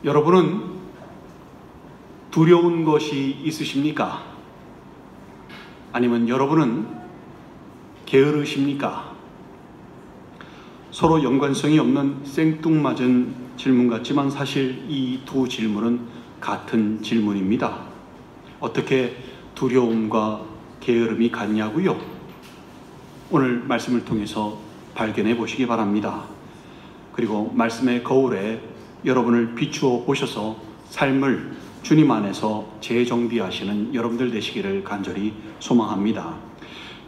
여러분은 두려운 것이 있으십니까? 아니면 여러분은 게으르십니까? 서로 연관성이 없는 생뚱맞은 질문 같지만 사실 이 두 질문은 같은 질문입니다. 어떻게 두려움과 게으름이 같냐고요? 오늘 말씀을 통해서 발견해 보시기 바랍니다. 그리고 말씀의 거울에 여러분을 비추어 보셔서 삶을 주님 안에서 재정비하시는 여러분들 되시기를 간절히 소망합니다.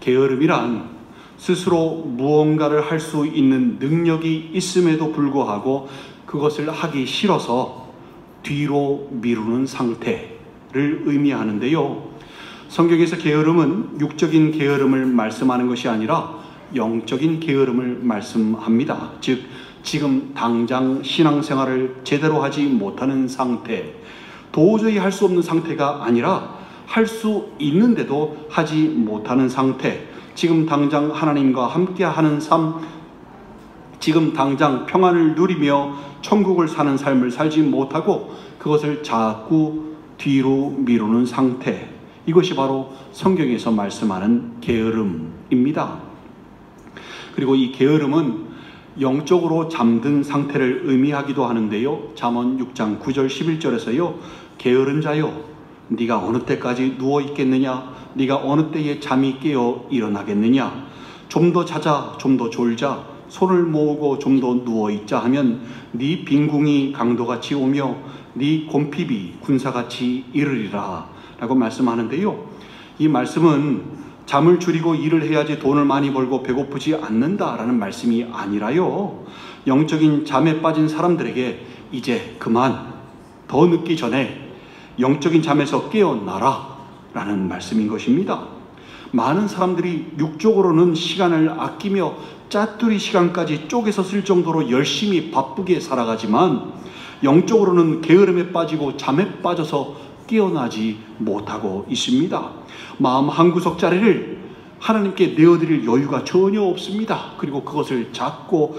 게으름이란 스스로 무언가를 할 수 있는 능력이 있음에도 불구하고 그것을 하기 싫어서 뒤로 미루는 상태를 의미하는데요. 성경에서 게으름은 육적인 게으름을 말씀하는 것이 아니라 영적인 게으름을 말씀합니다. 즉 지금 당장 신앙생활을 제대로 하지 못하는 상태, 도저히 할 수 없는 상태가 아니라 할 수 있는데도 하지 못하는 상태, 지금 당장 하나님과 함께하는 삶, 지금 당장 평안을 누리며 천국을 사는 삶을 살지 못하고 그것을 자꾸 뒤로 미루는 상태, 이것이 바로 성경에서 말씀하는 게으름입니다. 그리고 이 게으름은 영적으로 잠든 상태를 의미하기도 하는데요. 잠언 6장 9절 11절에서요. 게으른 자여, 네가 어느 때까지 누워 있겠느냐? 네가 어느 때에 잠이 깨어 일어나겠느냐? 좀 더 자자, 좀 더 졸자, 손을 모으고 좀 더 누워 있자 하면 네 빈궁이 강도같이 오며 네 곰핍이 군사같이 이르리라 라고 말씀하는데요. 이 말씀은 잠을 줄이고 일을 해야지 돈을 많이 벌고 배고프지 않는다라는 말씀이 아니라요. 영적인 잠에 빠진 사람들에게 이제 그만, 더 늦기 전에 영적인 잠에서 깨어나라 라는 말씀인 것입니다. 많은 사람들이 육적으로는 시간을 아끼며 짜투리 시간까지 쪼개서 쓸 정도로 열심히 바쁘게 살아가지만 영적으로는 게으름에 빠지고 잠에 빠져서 깨어나지 못하고 있습니다. 마음 한구석짜리를 하나님께 내어드릴 여유가 전혀 없습니다. 그리고 그것을 자꾸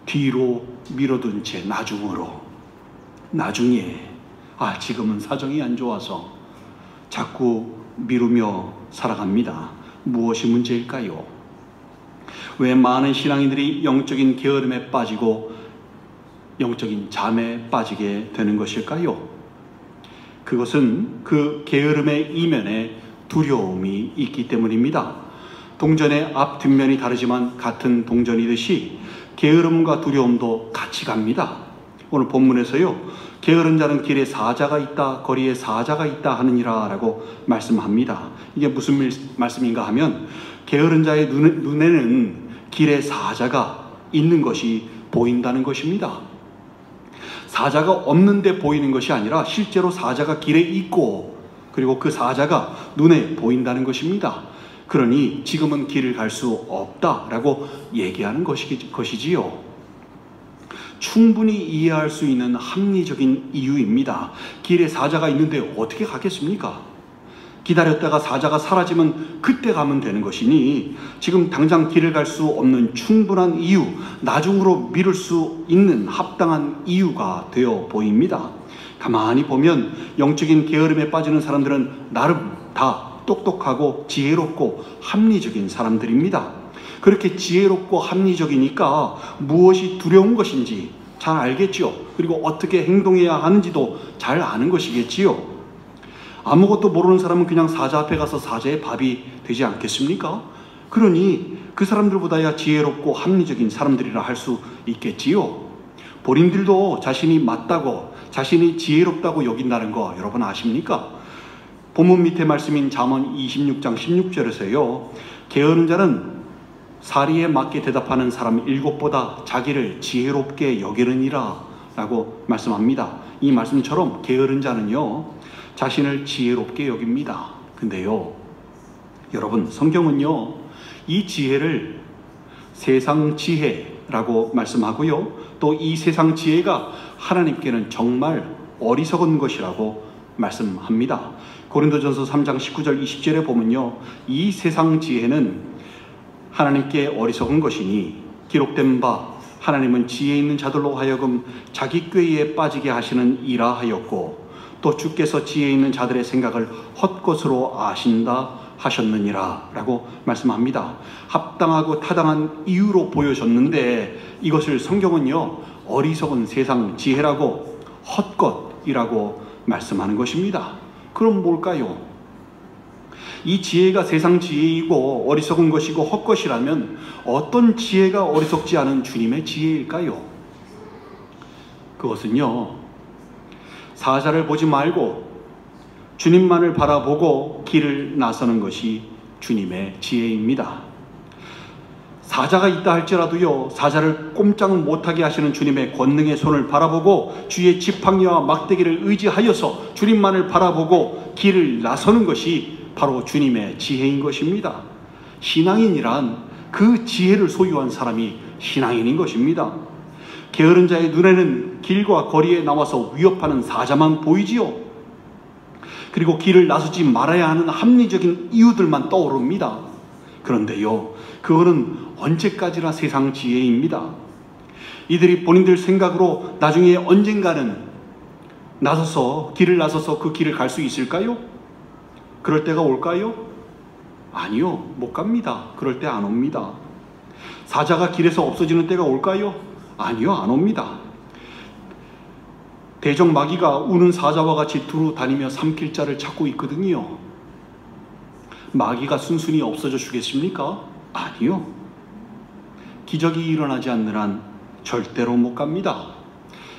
뒤로 밀어둔 채 나중에 지금은 사정이 안 좋아서 자꾸 미루며 살아갑니다. 무엇이 문제일까요? 왜 많은 신앙인들이 영적인 게으름에 빠지고 영적인 잠에 빠지게 되는 것일까요? 그것은 그 게으름의 이면에 두려움이 있기 때문입니다. 동전의 앞 뒷면이 다르지만 같은 동전이듯이 게으름과 두려움도 같이 갑니다. 오늘 본문에서요, 게으른 자는 길에 사자가 있다, 거리에 사자가 있다 하느니라 라고 말씀합니다. 이게 무슨 말씀인가 하면 게으른 자의 눈에는 길에 사자가 있는 것이 보인다는 것입니다. 사자가 없는데 보이는 것이 아니라 실제로 사자가 길에 있고 그리고 그 사자가 눈에 보인다는 것입니다. 그러니 지금은 길을 갈 수 없다라고 얘기하는 것이지요. 충분히 이해할 수 있는 합리적인 이유입니다. 길에 사자가 있는데 어떻게 가겠습니까? 기다렸다가 사자가 사라지면 그때 가면 되는 것이니 지금 당장 길을 갈 수 없는 충분한 이유, 나중으로 미룰 수 있는 합당한 이유가 되어 보입니다. 가만히 보면 영적인 게으름에 빠지는 사람들은 나름 다 똑똑하고 지혜롭고 합리적인 사람들입니다. 그렇게 지혜롭고 합리적이니까 무엇이 두려운 것인지 잘 알겠지요. 그리고 어떻게 행동해야 하는지도 잘 아는 것이겠지요. 아무것도 모르는 사람은 그냥 사자 앞에 가서 사자의 밥이 되지 않겠습니까? 그러니 그 사람들보다야 지혜롭고 합리적인 사람들이라 할 수 있겠지요. 본인들도 자신이 맞다고, 자신이 지혜롭다고 여긴다는 거 여러분 아십니까? 본문 밑에 말씀인 잠언 26장 16절에서요. 게으른 자는 사리에 맞게 대답하는 사람 7보다 자기를 지혜롭게 여기느니라 라고 말씀합니다. 이 말씀처럼 게으른 자는요, 자신을 지혜롭게 여깁니다. 근데요, 여러분, 성경은요, 이 지혜를 세상 지혜라고 말씀하고요, 또 이 세상 지혜가 하나님께는 정말 어리석은 것이라고 말씀합니다. 고린도전서 3장 19절 20절에 보면요, 이 세상 지혜는 하나님께 어리석은 것이니 기록된 바 하나님은 지혜 있는 자들로 하여금 자기 꾀에 빠지게 하시는 이라 하였고 또 주께서 지혜 있는 자들의 생각을 헛것으로 아신다 하셨느니라 라고 말씀합니다. 합당하고 타당한 이유로 보여줬는데 이것을 성경은요 어리석은 세상 지혜라고 헛것이라고 말씀하는 것입니다. 그럼 뭘까요? 이 지혜가 세상 지혜이고 어리석은 것이고 헛것이라면 어떤 지혜가 어리석지 않은 주님의 지혜일까요? 그것은요 사자를 보지 말고 주님만을 바라보고 길을 나서는 것이 주님의 지혜입니다. 사자가 있다 할지라도요 사자를 꼼짝 못하게 하시는 주님의 권능의 손을 바라보고 주의 지팡이와 막대기를 의지하여서 주님만을 바라보고 길을 나서는 것이 바로 주님의 지혜인 것입니다. 신앙인이란 그 지혜를 소유한 사람이 신앙인인 것입니다. 게으른 자의 눈에는 길과 거리에 나와서 위협하는 사자만 보이지요. 그리고 길을 나서지 말아야 하는 합리적인 이유들만 떠오릅니다. 그런데요 그거는 언제까지나 세상 지혜입니다. 이들이 본인들 생각으로 나중에 언젠가는 길을 나서서 그 길을 갈 수 있을까요? 그럴 때가 올까요? 아니요, 못 갑니다. 그럴 때 안 옵니다. 사자가 길에서 없어지는 때가 올까요? 아니요, 안 옵니다. 대적 마귀가 우는 사자와 같이 두루 다니며 삼킬 자를 찾고 있거든요. 마귀가 순순히 없어져 주겠습니까? 아니요. 기적이 일어나지 않는 한 절대로 못 갑니다.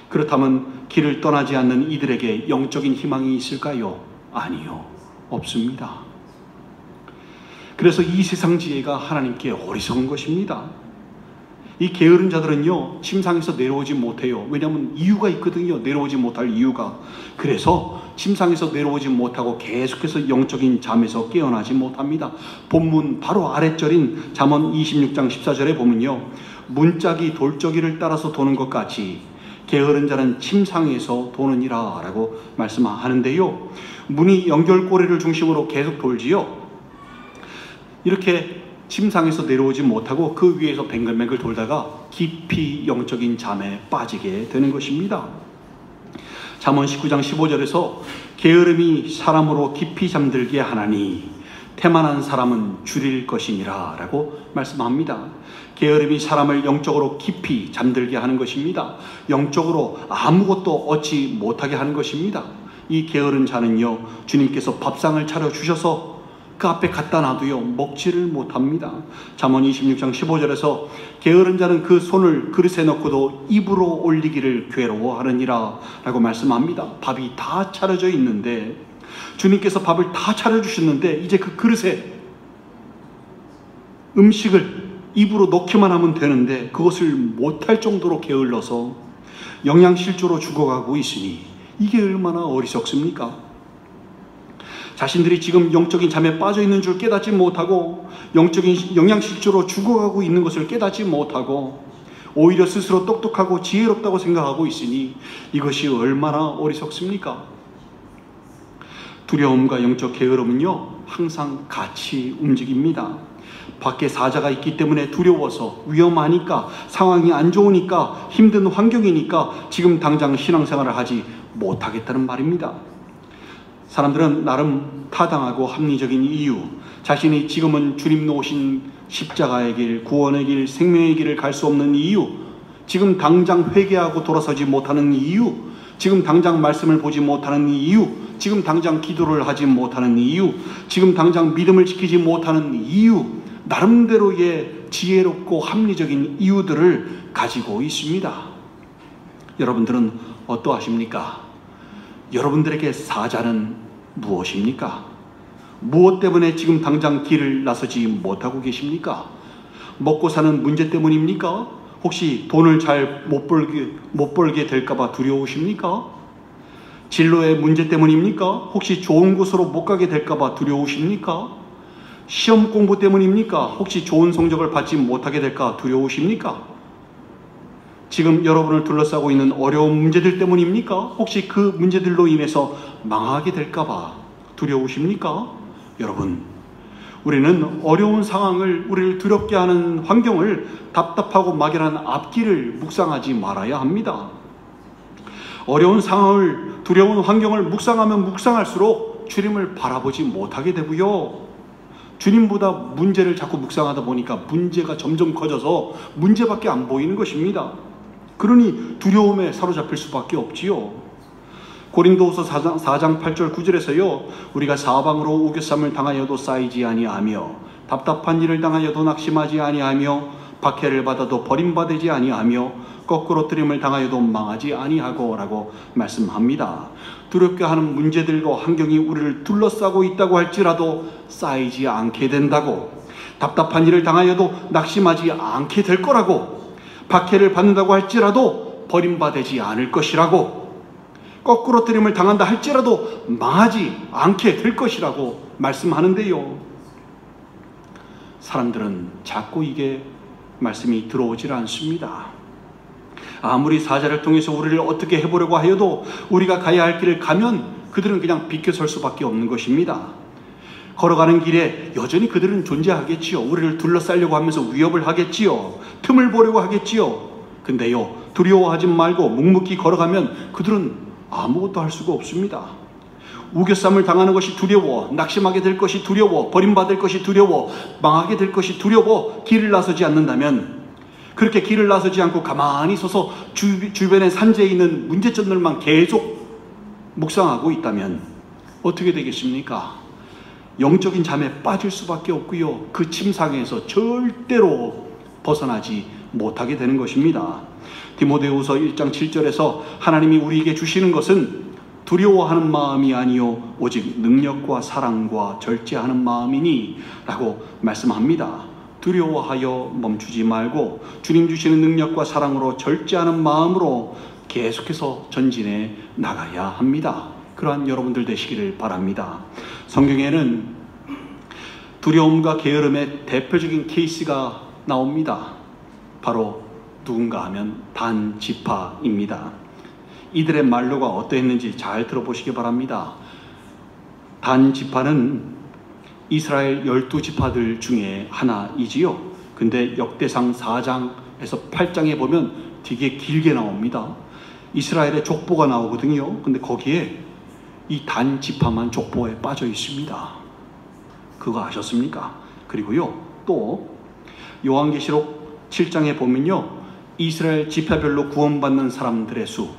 그렇다면 길을 떠나지 않는 이들에게 영적인 희망이 있을까요? 아니요, 없습니다. 그래서 이 세상 지혜가 하나님께 어리석은 것입니다. 이 게으른 자들은요 침상에서 내려오지 못해요. 왜냐하면 이유가 있거든요. 내려오지 못할 이유가. 그래서 침상에서 내려오지 못하고 계속해서 영적인 잠에서 깨어나지 못합니다. 본문 바로 아랫절인 잠언 26장 14절에 보면요 문짝이 돌적이를 따라서 도는 것 같이 게으른 자는 침상에서 도느니라 라고 말씀하는데요 문이 연결고리를 중심으로 계속 돌지요. 이렇게 침상에서 내려오지 못하고 그 위에서 뱅글뱅글 돌다가 깊이 영적인 잠에 빠지게 되는 것입니다. 잠언 19장 15절에서 게으름이 사람으로 깊이 잠들게 하나니 태만한 사람은 줄일 것이니라 라고 말씀합니다. 게으름이 사람을 영적으로 깊이 잠들게 하는 것입니다. 영적으로 아무것도 얻지 못하게 하는 것입니다. 이 게으른 자는요 주님께서 밥상을 차려주셔서 그 앞에 갖다 놔도요 먹지를 못합니다. 잠언 26장 15절에서 게으른 자는 그 손을 그릇에 넣고도 입으로 올리기를 괴로워하느니라 라고 말씀합니다. 밥이 다 차려져 있는데 주님께서 밥을 다 차려주셨는데 이제 그 그릇에 음식을 입으로 넣기만 하면 되는데 그것을 못할 정도로 게을러서 영양실조로 죽어가고 있으니 이게 얼마나 어리석습니까? 자신들이 지금 영적인 잠에 빠져 있는 줄 깨닫지 못하고 영적인 영양실조로 죽어가고 있는 것을 깨닫지 못하고 오히려 스스로 똑똑하고 지혜롭다고 생각하고 있으니 이것이 얼마나 어리석습니까? 두려움과 영적 게으름은요 항상 같이 움직입니다. 밖에 사자가 있기 때문에 두려워서 위험하니까 상황이 안 좋으니까 힘든 환경이니까 지금 당장 신앙생활을 하지 못하겠다는 말입니다. 사람들은 나름 타당하고 합리적인 이유, 자신이 지금은 주님 놓으신 십자가의 길, 구원의 길, 생명의 길을 갈 수 없는 이유, 지금 당장 회개하고 돌아서지 못하는 이유, 지금 당장 말씀을 보지 못하는 이유, 지금 당장 기도를 하지 못하는 이유, 지금 당장 믿음을 지키지 못하는 이유, 나름대로의 지혜롭고 합리적인 이유들을 가지고 있습니다. 여러분들은 어떠하십니까? 여러분들에게 사자는 무엇입니까? 무엇 때문에 지금 당장 길을 나서지 못하고 계십니까? 먹고 사는 문제 때문입니까? 혹시 돈을 잘 못 벌게 될까봐 두려우십니까? 진로의 문제 때문입니까? 혹시 좋은 곳으로 못 가게 될까봐 두려우십니까? 시험 공부 때문입니까? 혹시 좋은 성적을 받지 못하게 될까 두려우십니까? 지금 여러분을 둘러싸고 있는 어려운 문제들 때문입니까? 혹시 그 문제들로 인해서 망하게 될까봐 두려우십니까? 여러분, 우리는 어려운 상황을, 우리를 두렵게 하는 환경을, 답답하고 막연한 앞길을 묵상하지 말아야 합니다. 어려운 상황을, 두려운 환경을 묵상하면 묵상할수록 주님을 바라보지 못하게 되고요. 주님보다 문제를 자꾸 묵상하다 보니까 문제가 점점 커져서 문제밖에 안 보이는 것입니다. 그러니 두려움에 사로잡힐 수밖에 없지요. 고린도후서 4장 8절 9절에서요. 우리가 사방으로 우겨쌈을 당하여도 쌓이지 아니하며 답답한 일을 당하여도 낙심하지 아니하며 박해를 받아도 버림받지 아니하며 거꾸로 뜨림을 당하여도 망하지 아니하고 라고 말씀합니다. 두렵게 하는 문제들과 환경이 우리를 둘러싸고 있다고 할지라도 쌓이지 않게 된다고, 답답한 일을 당하여도 낙심하지 않게 될 거라고, 박해를 받는다고 할지라도 버림받지 않을 것이라고, 거꾸로 뜨림을 당한다 할지라도 망하지 않게 될 것이라고 말씀하는데요. 사람들은 자꾸 이게 말씀이 들어오질 않습니다. 아무리 사자를 통해서 우리를 어떻게 해보려고 하여도 우리가 가야 할 길을 가면 그들은 그냥 비켜설 수밖에 없는 것입니다. 걸어가는 길에 여전히 그들은 존재하겠지요. 우리를 둘러싸려고 하면서 위협을 하겠지요. 틈을 보려고 하겠지요. 근데요, 두려워하지 말고 묵묵히 걸어가면 그들은 아무것도 할 수가 없습니다. 우겨쌈을 당하는 것이 두려워, 낙심하게 될 것이 두려워, 버림받을 것이 두려워, 망하게 될 것이 두려워 길을 나서지 않는다면, 그렇게 길을 나서지 않고 가만히 서서 주변에 산재에 있는 문제점들만 계속 묵상하고 있다면 어떻게 되겠습니까? 영적인 잠에 빠질 수밖에 없고요. 그 침상에서 절대로 벗어나지 못하게 되는 것입니다. 디모데후서 1장 7절에서 하나님이 우리에게 주시는 것은 두려워하는 마음이 아니요 오직 능력과 사랑과 절제하는 마음이니 라고 말씀합니다. 두려워하여 멈추지 말고 주님 주시는 능력과 사랑으로 절제하는 마음으로 계속해서 전진해 나가야 합니다. 그러한 여러분들 되시기를 바랍니다. 성경에는 두려움과 게으름의 대표적인 케이스가 나옵니다. 바로 누군가 하면 단지파입니다. 이들의 말로가 어떠했는지 잘 들어보시기 바랍니다. 단지파는 이스라엘 12지파들 중에 하나이지요. 근데 역대상 4장에서 8장에 보면 되게 길게 나옵니다. 이스라엘의 족보가 나오거든요. 근데 거기에 이 단지파만 족보에 빠져 있습니다. 그거 아셨습니까? 그리고요, 또 요한계시록 7장에 보면요, 이스라엘 지파별로 구원받는 사람들의 수,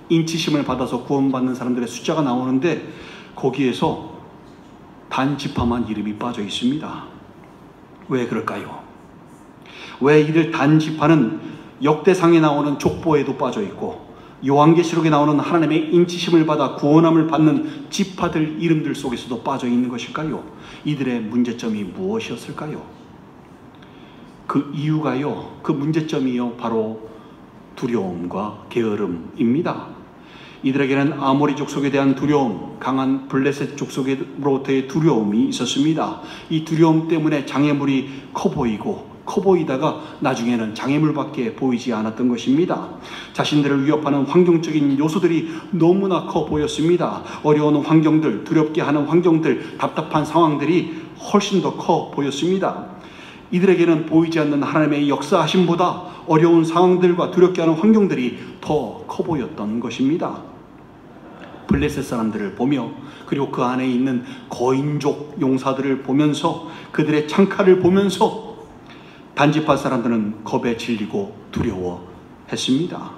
인치심을 받아서 구원받는 사람들의 숫자가 나오는데 거기에서 단지파만 이름이 빠져 있습니다. 왜 그럴까요? 왜 이들 단지파는 역대상에 나오는 족보에도 빠져 있고 요한계시록에 나오는 하나님의 인치심을 받아 구원함을 받는 지파들 이름들 속에서도 빠져 있는 것일까요? 이들의 문제점이 무엇이었을까요? 그 이유가요, 그 문제점이요, 바로 두려움과 게으름입니다. 이들에게는 아모리 족속에 대한 두려움, 강한 블레셋 족속으로부터의 두려움이 있었습니다. 이 두려움 때문에 장애물이 커 보이다가 나중에는 장애물밖에 보이지 않았던 것입니다. 자신들을 위협하는 환경적인 요소들이 너무나 커 보였습니다. 어려운 환경들, 두렵게 하는 환경들, 답답한 상황들이 훨씬 더 커 보였습니다. 이들에게는 보이지 않는 하나님의 역사하심보다 어려운 상황들과 두렵게 하는 환경들이 더 커 보였던 것입니다. 블레셋 사람들을 보며, 그리고 그 안에 있는 거인족 용사들을 보면서, 그들의 창칼을 보면서 단지파 사람들은 겁에 질리고 두려워했습니다.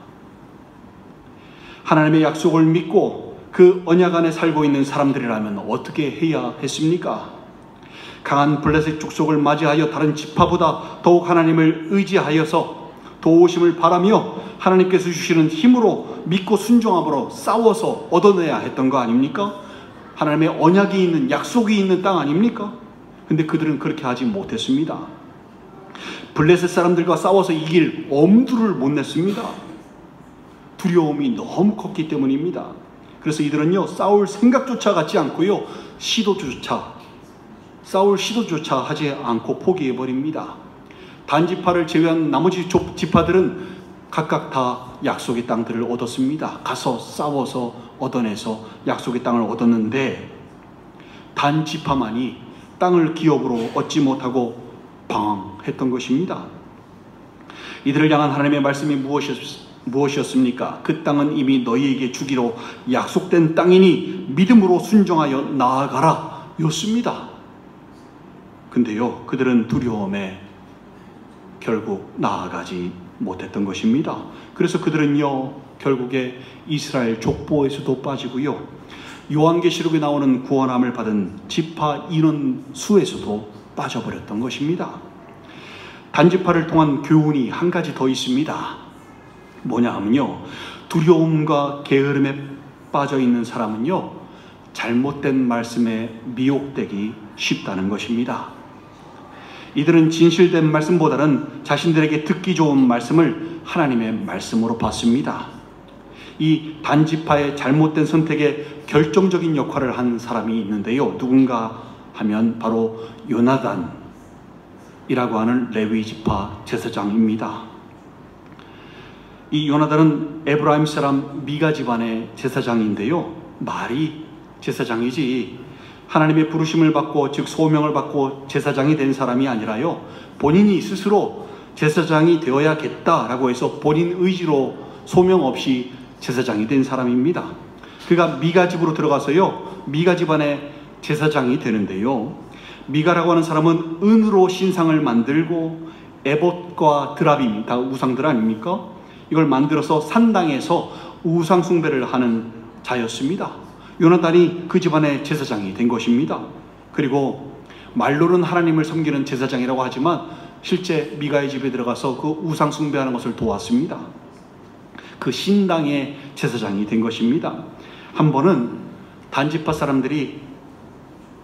하나님의 약속을 믿고 그 언약 안에 살고 있는 사람들이라면 어떻게 해야 했습니까? 강한 블레셋 족속을 맞이하여 다른 지파보다 더욱 하나님을 의지하여서 도우심을 바라며 하나님께서 주시는 힘으로 믿고 순종함으로 싸워서 얻어내야 했던 거 아닙니까? 하나님의 언약이 있는, 약속이 있는 땅 아닙니까? 근데 그들은 그렇게 하지 못했습니다. 블레셋 사람들과 싸워서 이길 엄두를 못 냈습니다. 두려움이 너무 컸기 때문입니다. 그래서 이들은요, 싸울 생각조차 갖지 않고요, 싸울 시도조차 하지 않고 포기해버립니다. 단지파를 제외한 나머지 지파들은 각각 다 약속의 땅들을 얻었습니다. 가서 싸워서 얻어내서 약속의 땅을 얻었는데 단지파만이 땅을 기업으로 얻지 못하고 방황했던 것입니다. 이들을 향한 하나님의 말씀이 무엇이었습니까? 그 땅은 이미 너희에게 주기로 약속된 땅이니 믿음으로 순종하여 나아가라 였습니다. 근데요, 그들은 두려움에 결국 나아가지 못했던 것입니다. 그래서 그들은요, 결국에 이스라엘 족보에서도 빠지고요, 요한계시록에 나오는 구원함을 받은 지파 인원 수에서도 빠져버렸던 것입니다. 단지파를 통한 교훈이 한 가지 더 있습니다. 뭐냐 하면요, 두려움과 게으름에 빠져 있는 사람은요, 잘못된 말씀에 미혹되기 쉽다는 것입니다. 이들은 진실된 말씀보다는 자신들에게 듣기 좋은 말씀을 하나님의 말씀으로 봤습니다. 이 단지파의 잘못된 선택에 결정적인 역할을 한 사람이 있는데요, 누군가 하면 바로 요나단이라고 하는 레위 지파 제사장입니다. 이 요나단은 에브라임 사람 미가 집안의 제사장인데요, 말이 제사장이지 하나님의 부르심을 받고, 즉 소명을 받고 제사장이 된 사람이 아니라요, 본인이 스스로 제사장이 되어야겠다라고 해서 본인 의지로 소명 없이 제사장이 된 사람입니다. 그가 미가 집으로 들어가서요, 미가 집안의 제사장이 되는데요, 미가라고 하는 사람은 은으로 신상을 만들고 에봇과 드라빔, 다 우상들 아닙니까? 이걸 만들어서 산당에서 우상 숭배를 하는 자였습니다. 요나단이 그 집안의 제사장이 된 것입니다. 그리고 말로는 하나님을 섬기는 제사장이라고 하지만 실제 미가의 집에 들어가서 그 우상 숭배하는 것을 도왔습니다. 그 신당의 제사장이 된 것입니다. 한 번은 단지파 사람들이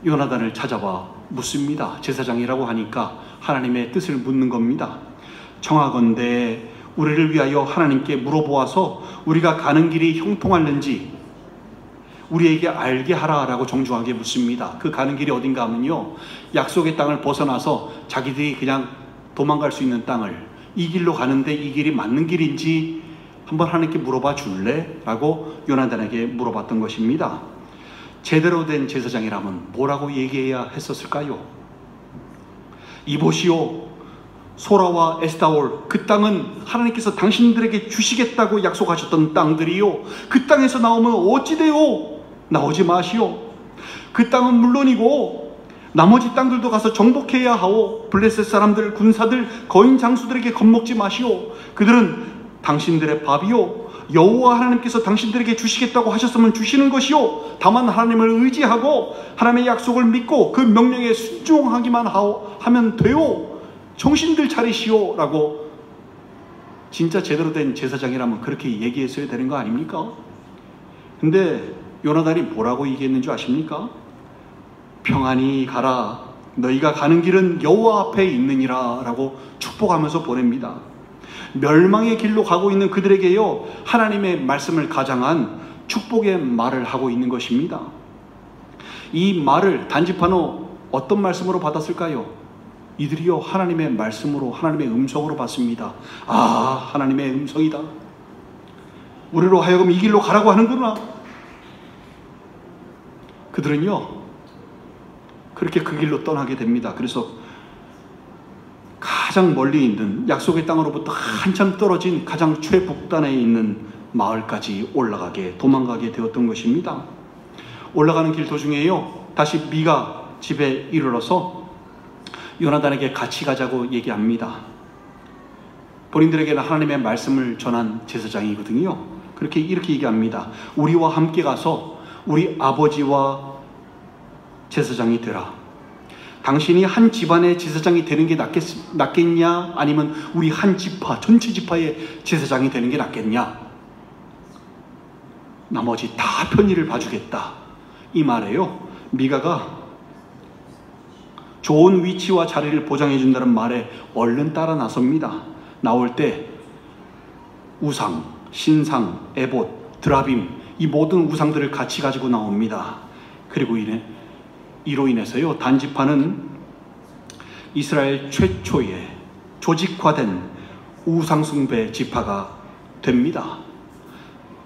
요나단을 찾아와 묻습니다. 제사장이라고 하니까 하나님의 뜻을 묻는 겁니다. 청하건대 우리를 위하여 하나님께 물어보아서 우리가 가는 길이 형통할는지 우리에게 알게 하라라고 정중하게 묻습니다. 그 가는 길이 어딘가 하면요, 약속의 땅을 벗어나서 자기들이 그냥 도망갈 수 있는 땅을, 이 길로 가는데 이 길이 맞는 길인지 한번 하나님께 물어봐 줄래? 라고 요나단에게 물어봤던 것입니다. 제대로 된 제사장이라면 뭐라고 얘기해야 했었을까요? 이보시오, 소라와 에스타올, 그 땅은 하나님께서 당신들에게 주시겠다고 약속하셨던 땅들이요, 그 땅에서 나오면 어찌돼요? 나오지 마시오. 그 땅은 물론이고 나머지 땅들도 가서 정복해야 하오. 블레셋 사람들, 군사들, 거인 장수들에게 겁먹지 마시오. 그들은 당신들의 밥이요, 여호와 하나님께서 당신들에게 주시겠다고 하셨으면 주시는 것이요, 다만 하나님을 의지하고 하나님의 약속을 믿고 그 명령에 순종하기만 하면 돼요. 정신들 차리시오 라고 진짜 제대로 된 제사장이라면 그렇게 얘기했어야 되는 거 아닙니까? 근데 요나단이 뭐라고 얘기했는 줄 아십니까? 평안히 가라, 너희가 가는 길은 여호와 앞에 있느니라 라고 축복하면서 보냅니다. 멸망의 길로 가고 있는 그들에게요, 하나님의 말씀을 가장한 축복의 말을 하고 있는 것입니다. 이 말을 단지파는 어떤 말씀으로 받았을까요? 이들이요, 하나님의 말씀으로, 하나님의 음성으로 받습니다. 아, 하나님의 음성이다. 우리로 하여금 이 길로 가라고 하는구나. 그들은요, 그렇게 그 길로 떠나게 됩니다. 그래서 가장 멀리 있는 약속의 땅으로부터 한참 떨어진 가장 최북단에 있는 마을까지 도망가게 되었던 것입니다. 올라가는 길 도중에요, 다시 미가 집에 이르러서 요나단에게 같이 가자고 얘기합니다. 본인들에게는 하나님의 말씀을 전한 제사장이거든요. 이렇게 얘기합니다. 우리와 함께 가서 우리 아버지와 제사장이 되라. 당신이 한 집안의 제사장이 되는 게 낫겠냐? 아니면 우리 한 지파, 전체 지파의 제사장이 되는 게 낫겠냐? 나머지 다 편의를 봐주겠다. 이 말에요, 미가가 좋은 위치와 자리를 보장해 준다는 말에 얼른 따라 나섭니다. 나올 때 우상, 신상, 에봇, 드라빔, 이 모든 우상들을 같이 가지고 나옵니다. 그리고 이로 인해서요, 단지파는 이스라엘 최초의 조직화된 우상숭배 지파가 됩니다.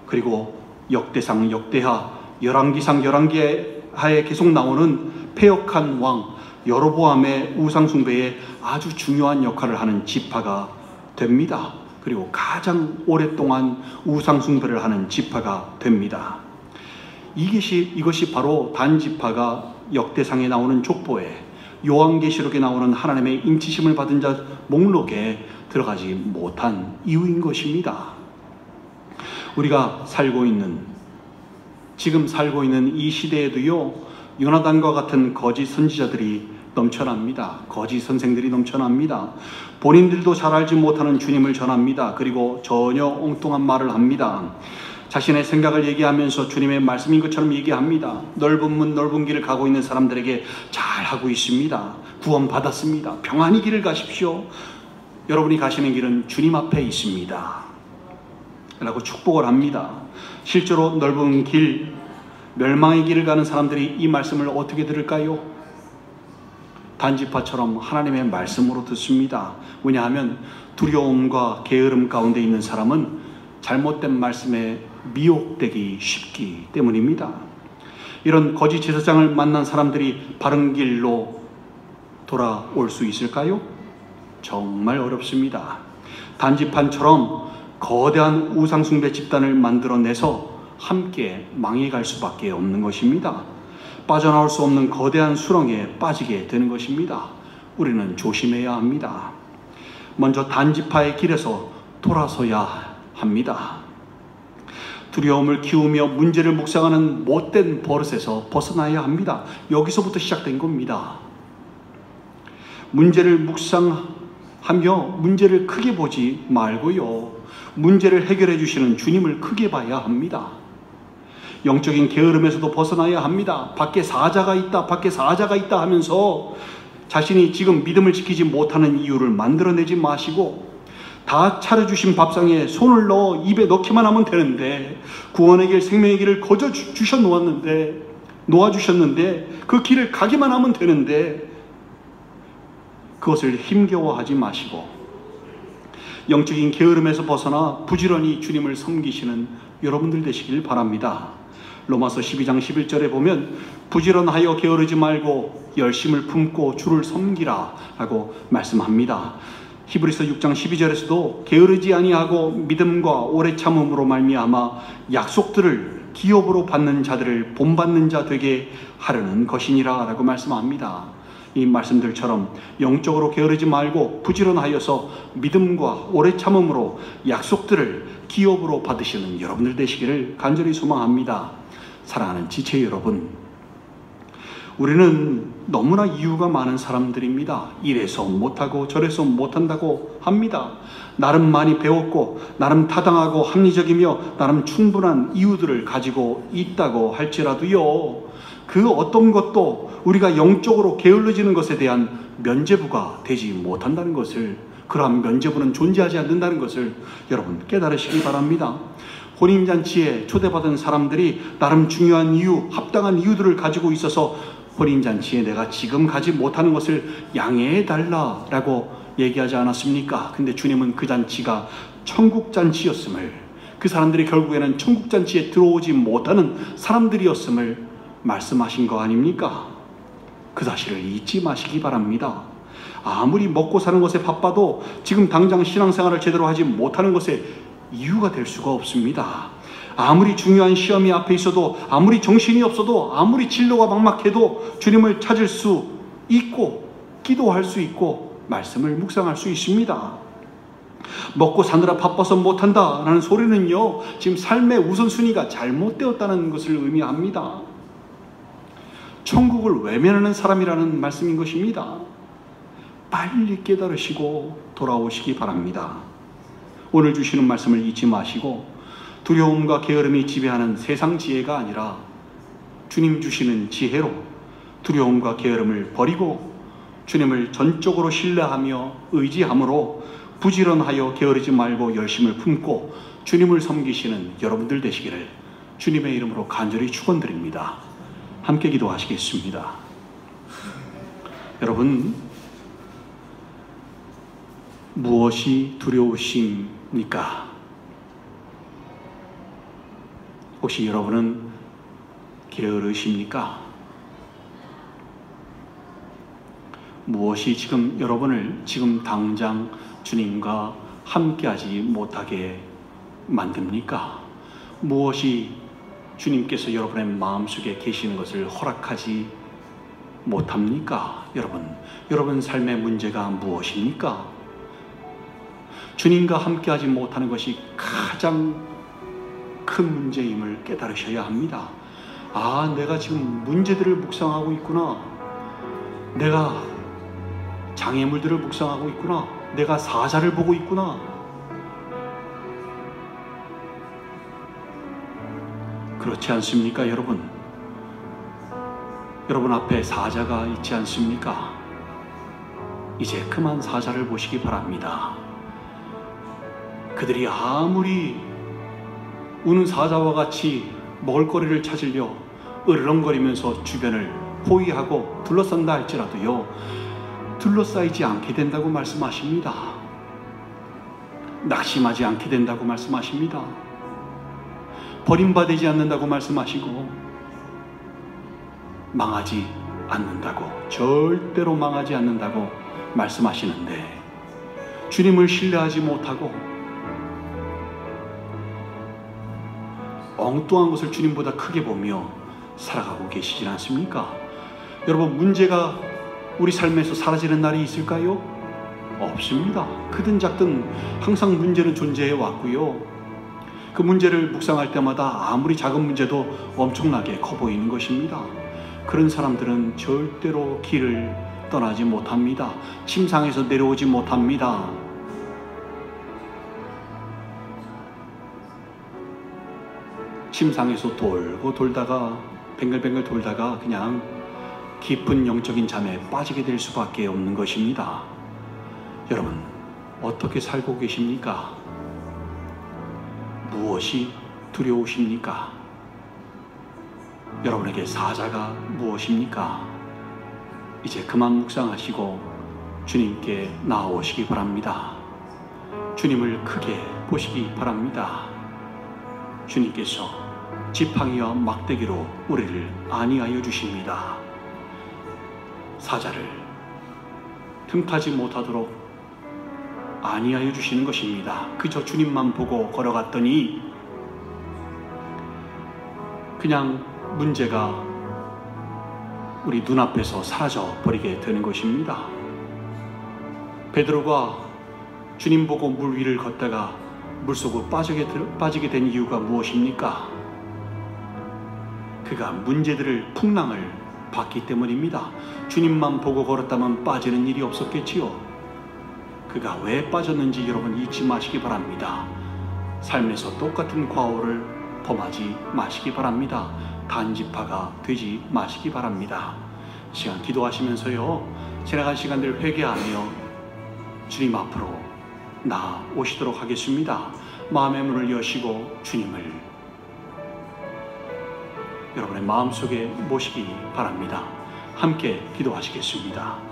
그리고 역대상, 역대하, 열왕기상, 열왕기하에 계속 나오는 패역한 왕, 여로보암의 우상숭배에 아주 중요한 역할을 하는 지파가 됩니다. 그리고 가장 오랫동안 우상숭배를 하는 지파가 됩니다. 이것이 바로 단지파가 역대상에 나오는 족보에, 요한계시록에 나오는 하나님의 인치심을 받은 자 목록에 들어가지 못한 이유인 것입니다. 우리가 지금 살고 있는 이 시대에도요, 요나단과 같은 거짓 선지자들이 넘쳐납니다. 거짓 선생들이 넘쳐납니다. 본인들도 잘 알지 못하는 주님을 전합니다. 그리고 전혀 엉뚱한 말을 합니다. 자신의 생각을 얘기하면서 주님의 말씀인 것처럼 얘기합니다. 넓은 문 넓은 길을 가고 있는 사람들에게 잘하고 있습니다. 구원 받았습니다. 평안히 길을 가십시오. 여러분이 가시는 길은 주님 앞에 있습니다 라고 축복을 합니다. 실제로 넓은 길, 멸망의 길을 가는 사람들이 이 말씀을 어떻게 들을까요? 단지파처럼 하나님의 말씀으로 듣습니다. 왜냐하면 두려움과 게으름 가운데 있는 사람은 잘못된 말씀에 미혹되기 쉽기 때문입니다. 이런 거짓 제사장을 만난 사람들이 바른 길로 돌아올 수 있을까요? 정말 어렵습니다. 단지판처럼 거대한 우상숭배 집단을 만들어내서 함께 망해갈 수밖에 없는 것입니다. 빠져나올 수 없는 거대한 수렁에 빠지게 되는 것입니다. 우리는 조심해야 합니다. 먼저 단지파의 길에서 돌아서야 합니다. 두려움을 키우며 문제를 묵상하는 못된 버릇에서 벗어나야 합니다. 여기서부터 시작된 겁니다. 문제를 묵상하며 문제를 크게 보지 말고요, 문제를 해결해 주시는 주님을 크게 봐야 합니다. 영적인 게으름에서도 벗어나야 합니다. 밖에 사자가 있다 하면서 자신이 지금 믿음을 지키지 못하는 이유를 만들어내지 마시고, 다 차려주신 밥상에 손을 넣어 입에 넣기만 하면 되는데, 구원의 길, 생명의 길을 거저 놓아주셨는데 그 길을 가기만 하면 되는데, 그것을 힘겨워하지 마시고 영적인 게으름에서 벗어나 부지런히 주님을 섬기시는 여러분들 되시길 바랍니다. 로마서 12장 11절에 보면 부지런하여 게으르지 말고 열심을 품고 주를 섬기라 라고 말씀합니다. 히브리서 6장 12절에서도 게으르지 아니하고 믿음과 오래 참음으로 말미암아 약속들을 기업으로 받는 자들을 본받는 자 되게 하려는 것이니라 라고 말씀합니다. 이 말씀들처럼 영적으로 게으르지 말고 부지런하여서 믿음과 오래 참음으로 약속들을 기업으로 받으시는 여러분들 되시기를 간절히 소망합니다. 사랑하는 지체 여러분, 우리는 너무나 이유가 많은 사람들입니다. 이래서 못하고 저래서 못한다고 합니다. 나름 많이 배웠고 나름 타당하고 합리적이며 나름 충분한 이유들을 가지고 있다고 할지라도요, 그 어떤 것도 우리가 영적으로 게을러지는 것에 대한 면죄부가 되지 못한다는 것을, 그러한 면죄부는 존재하지 않는다는 것을 여러분 깨달으시기 바랍니다. 혼인잔치에 초대받은 사람들이 나름 중요한 이유, 합당한 이유들을 가지고 있어서 혼인잔치에 내가 지금 가지 못하는 것을 양해해달라라고 얘기하지 않았습니까? 근데 주님은 그 잔치가 천국잔치였음을, 그 사람들이 결국에는 천국잔치에 들어오지 못하는 사람들이었음을 말씀하신 거 아닙니까? 그 사실을 잊지 마시기 바랍니다. 아무리 먹고 사는 것에 바빠도 지금 당장 신앙생활을 제대로 하지 못하는 것에 이유가 될 수가 없습니다. 아무리 중요한 시험이 앞에 있어도, 아무리 정신이 없어도, 아무리 진로가 막막해도 주님을 찾을 수 있고 기도할 수 있고 말씀을 묵상할 수 있습니다. 먹고 사느라 바빠서 못한다라는 소리는요, 지금 삶의 우선순위가 잘못되었다는 것을 의미합니다. 천국을 외면하는 사람이라는 말씀인 것입니다. 빨리 깨달으시고 돌아오시기 바랍니다. 오늘 주시는 말씀을 잊지 마시고 두려움과 게으름이 지배하는 세상 지혜가 아니라 주님 주시는 지혜로 두려움과 게으름을 버리고 주님을 전적으로 신뢰하며 의지함으로 부지런하여 게으르지 말고 열심을 품고 주님을 섬기시는 여러분들 되시기를 주님의 이름으로 간절히 축원드립니다. 함께 기도하시겠습니다. 여러분, 무엇이 두려우십니까? 혹시 여러분은 게으르십니까? 무엇이 지금 여러분을 지금 당장 주님과 함께하지 못하게 만듭니까? 무엇이 주님께서 여러분의 마음속에 계시는 것을 허락하지 못합니까? 여러분 삶의 문제가 무엇입니까? 주님과 함께하지 못하는 것이 가장 큰 문제임을 깨달으셔야 합니다. 내가 지금 문제들을 묵상하고 있구나. 내가 장애물들을 묵상하고 있구나. 내가 사자를 보고 있구나. 그렇지 않습니까, 여러분? 여러분 앞에 사자가 있지 않습니까? 이제 그만 사자를 보시기 바랍니다. 그들이 아무리 우는 사자와 같이 먹을거리를 찾으려 으르렁거리면서 주변을 포위하고 둘러싼다 할지라도요, 둘러싸이지 않게 된다고 말씀하십니다. 낙심하지 않게 된다고 말씀하십니다. 버림받지 않는다고 말씀하시고, 망하지 않는다고, 절대로 망하지 않는다고 말씀하시는데, 주님을 신뢰하지 못하고 엉뚱한 것을 주님보다 크게 보며 살아가고 계시지 않습니까? 여러분, 문제가 우리 삶에서 사라지는 날이 있을까요? 없습니다. 크든 작든 항상 문제는 존재해 왔고요. 그 문제를 묵상할 때마다 아무리 작은 문제도 엄청나게 커 보이는 것입니다. 그런 사람들은 절대로 길을 떠나지 못합니다. 침상에서 내려오지 못합니다. 침상에서 돌고 돌다가 뱅글뱅글 돌다가 그냥 깊은 영적인 잠에 빠지게 될 수밖에 없는 것입니다. 여러분, 어떻게 살고 계십니까? 무엇이 두려우십니까? 여러분에게 사자가 무엇입니까? 이제 그만 묵상하시고 주님께 나아오시기 바랍니다. 주님을 크게 보시기 바랍니다. 주님께서 지팡이와 막대기로 우리를 안위하여 주십니다. 사자를 틈타지 못하도록 안위하여 주시는 것입니다. 그저 주님만 보고 걸어갔더니 그냥 문제가 우리 눈앞에서 사라져 버리게 되는 것입니다. 베드로가 주님 보고 물 위를 걷다가 물속으로 빠지게 된 이유가 무엇입니까? 그가 문제들을 풍랑을 봤기 때문입니다. 주님만 보고 걸었다면 빠지는 일이 없었겠지요. 그가 왜 빠졌는지 여러분 잊지 마시기 바랍니다. 삶에서 똑같은 과오를 범하지 마시기 바랍니다. 단지파가 되지 마시기 바랍니다. 시간 기도하시면서요, 지나간 시간들 회개하며 주님 앞으로 나오시도록 하겠습니다. 마음의 문을 여시고 주님을 여러분의 마음속에 모시기 바랍니다. 함께 기도하시겠습니다.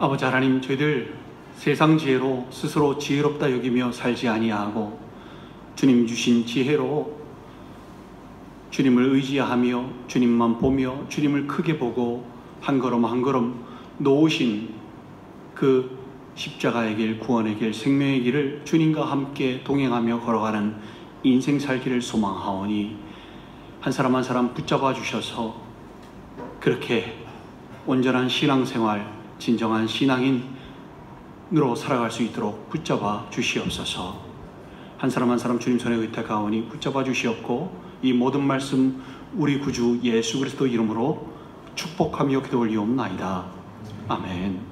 아버지 하나님, 저희들 세상 지혜로 스스로 지혜롭다 여기며 살지 아니하고 주님 주신 지혜로 주님을 의지하며 주님만 보며 주님을 크게 보고 한 걸음 한 걸음 놓으신 그 십자가의 길, 구원의 길, 생명의 길을 주님과 함께 동행하며 걸어가는 인생 살기를 소망하오니 한 사람 한 사람 붙잡아 주셔서 그렇게 온전한 신앙생활, 진정한 신앙인으로 살아갈 수 있도록 붙잡아 주시옵소서. 한 사람 한 사람 주님 손에 의탁하오니 붙잡아 주시옵고 이 모든 말씀 우리 구주 예수 그리스도 이름으로 축복하며 기도 올리옵나이다. 아멘.